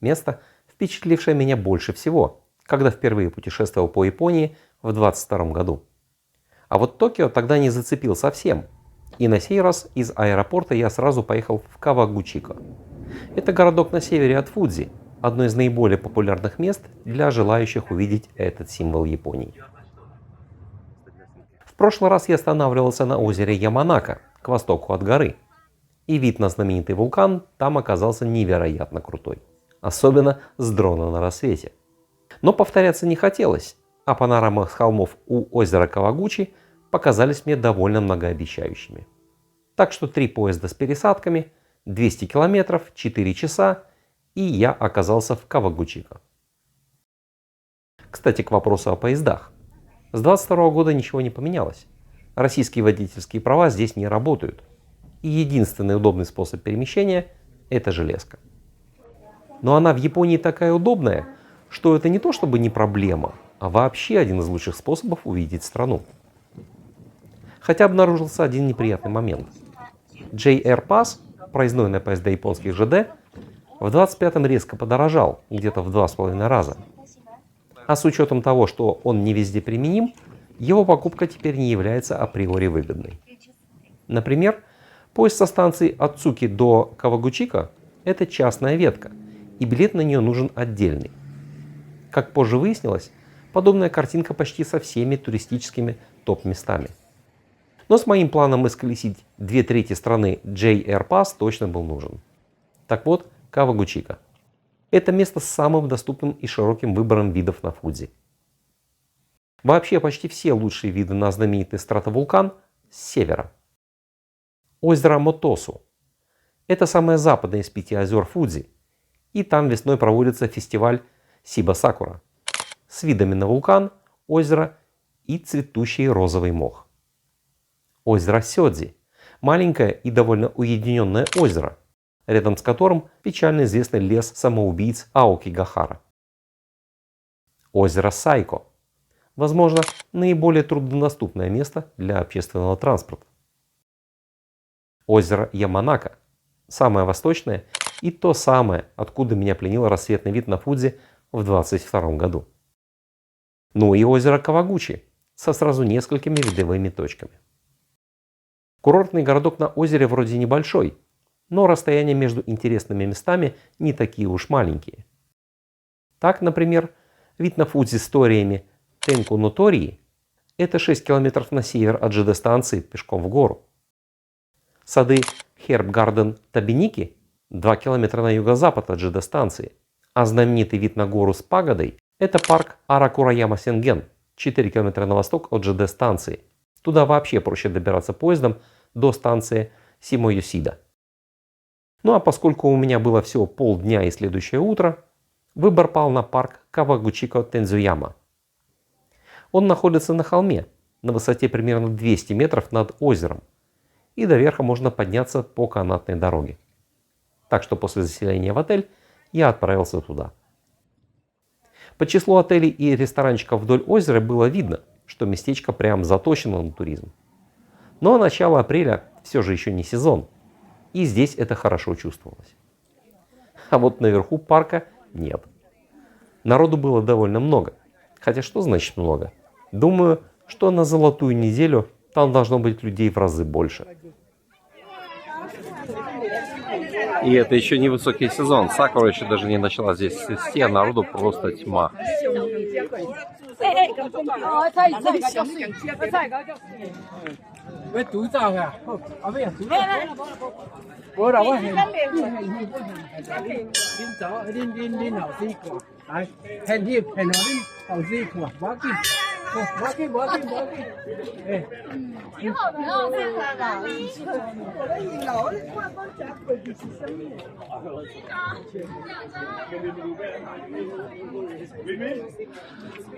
Место, впечатлившее меня больше всего, когда впервые путешествовал по Японии в 22 году. А вот Токио тогда не зацепил совсем. И на сей раз из аэропорта я сразу поехал в Кавагучико. Это городок на севере от Фудзи, одно из наиболее популярных мест для желающих увидеть этот символ Японии. В прошлый раз я останавливался на озере Яманака, к востоку от горы. И вид на знаменитый вулкан там оказался невероятно крутой. Особенно с дрона на рассвете. Но повторяться не хотелось, а панорамы с холмов у озера Кавагучи показались мне довольно многообещающими. Так что 3 поезда с пересадками, 200 километров, 4 часа, и я оказался в Кавагучико. Кстати, к вопросу о поездах. С 22 года ничего не поменялось. Российские водительские права здесь не работают. И единственный удобный способ перемещения – это железка. Но она в Японии такая удобная, что это не то чтобы не проблема, а вообще один из лучших способов увидеть страну. Хотя обнаружился один неприятный момент. JR Pass, проездной на поезда японских ЖД, в 25-м резко подорожал, где-то в 2,5 раза. А с учетом того, что он не везде применим, его покупка теперь не является априори выгодной. Например, поезд со станции Ацуки до Кавагучико – это частная ветка, и билет на нее нужен отдельный. Как позже выяснилось, подобная картинка почти со всеми туристическими топ-местами. Но с моим планом исколесить 2/3 страны JR Pass точно был нужен. Так вот, Кавагучико. Это место с самым доступным и широким выбором видов на Фудзи. Вообще почти все лучшие виды на знаменитый стратовулкан с севера. Озеро Мотосу. Это самое западное из 5 озер Фудзи. И там весной проводится фестиваль Сиба-Сакура с видами на вулкан, озеро и цветущий розовый мох. Озеро Сёдзи. Маленькое и довольно уединенное озеро, рядом с которым печально известный лес самоубийц Аокигахара. Озеро Сайко. Возможно, наиболее труднодоступное место для общественного транспорта. Озеро Яманака. Самое восточное и то самое, откуда меня пленил рассветный вид на Фудзи в 22 году. Ну и озеро Кавагучи со сразу несколькими видовыми точками. Курортный городок на озере вроде небольшой, но расстояния между интересными местами не такие уж маленькие. Так, например, вид на Фудзи с ториями Тенку-Нотории – это 6 километров на север от ЖД-станции пешком в гору. Сады Херб-Гарден Табиники – 2 километра на юго-запад от ЖД-станции, а знаменитый вид на гору с пагодой – это парк Аракураяма-Сенген, 4 километра на восток от ЖД-станции. Туда вообще проще добираться поездом до станции Симо-Йосида. Ну а поскольку у меня было всего полдня и следующее утро, выбор пал на парк Кавагучико-Тензуяма. Он находится на холме, на высоте примерно 200 метров над озером, и до верха можно подняться по канатной дороге. Так что после заселения в отель я отправился туда. По числу отелей и ресторанчиков вдоль озера было видно, что местечко прям заточено на туризм. Но начало апреля все же еще не сезон, и здесь это хорошо чувствовалось. А вот наверху парка нет. Народу было довольно много. Хотя что значит много? Думаю, что на золотую неделю там должно быть людей в разы больше. И это еще не высокий сезон. Сакура еще даже не начала здесь цвести, а народу просто тьма.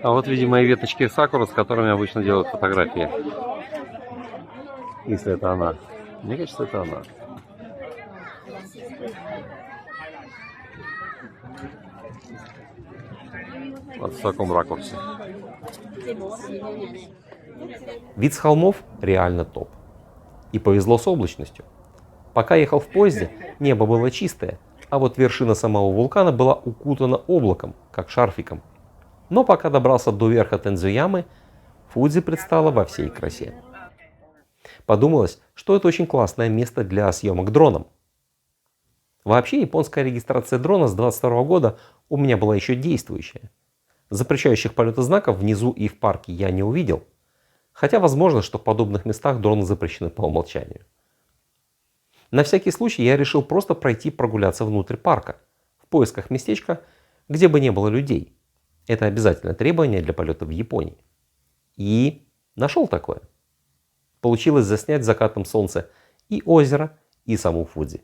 А вот, видимо, и веточки сакуры, с которыми обычно делают фотографии. Если это она. Мне кажется, это она. Вот в таком ракурсе. Вид с холмов реально топ. И повезло с облачностью. Пока ехал в поезде, небо было чистое, А вот вершина самого вулкана была укутана облаком, как шарфиком. Но пока добрался до верха Тензуямы, Фудзи предстала во всей красе. Подумалось, что это очень классное место для съемок дроном. Вообще, японская регистрация дрона с 22 года у меня была еще действующая. Запрещающих полеты знаков внизу и в парке я не увидел. Хотя возможно, что в подобных местах дроны запрещены по умолчанию. На всякий случай я решил просто пройти прогуляться внутрь парка, в поисках местечка, где бы не было людей. Это обязательное требование для полета в Японии. И нашел такое. Получилось заснять закатом солнца и озеро, и саму Фудзи.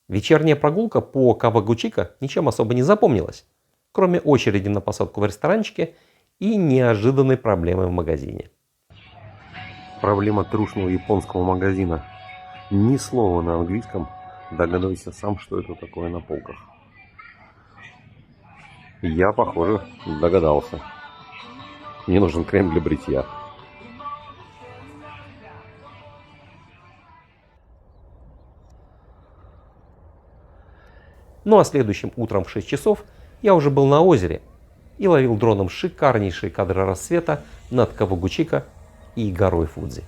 Вечерняя прогулка по Кавагучика ничем особо не запомнилась, кроме очереди на посадку в ресторанчике и неожиданной проблемы в магазине. Проблема трушного японского магазина. Ни слова на английском, догадывайся сам, что это такое на полках. Я, похоже, догадался. Мне нужен крем для бритья. Ну а следующим утром в 6 часов я уже был на озере и ловил дроном шикарнейшие кадры рассвета над Кавагучика и горой Фудзи.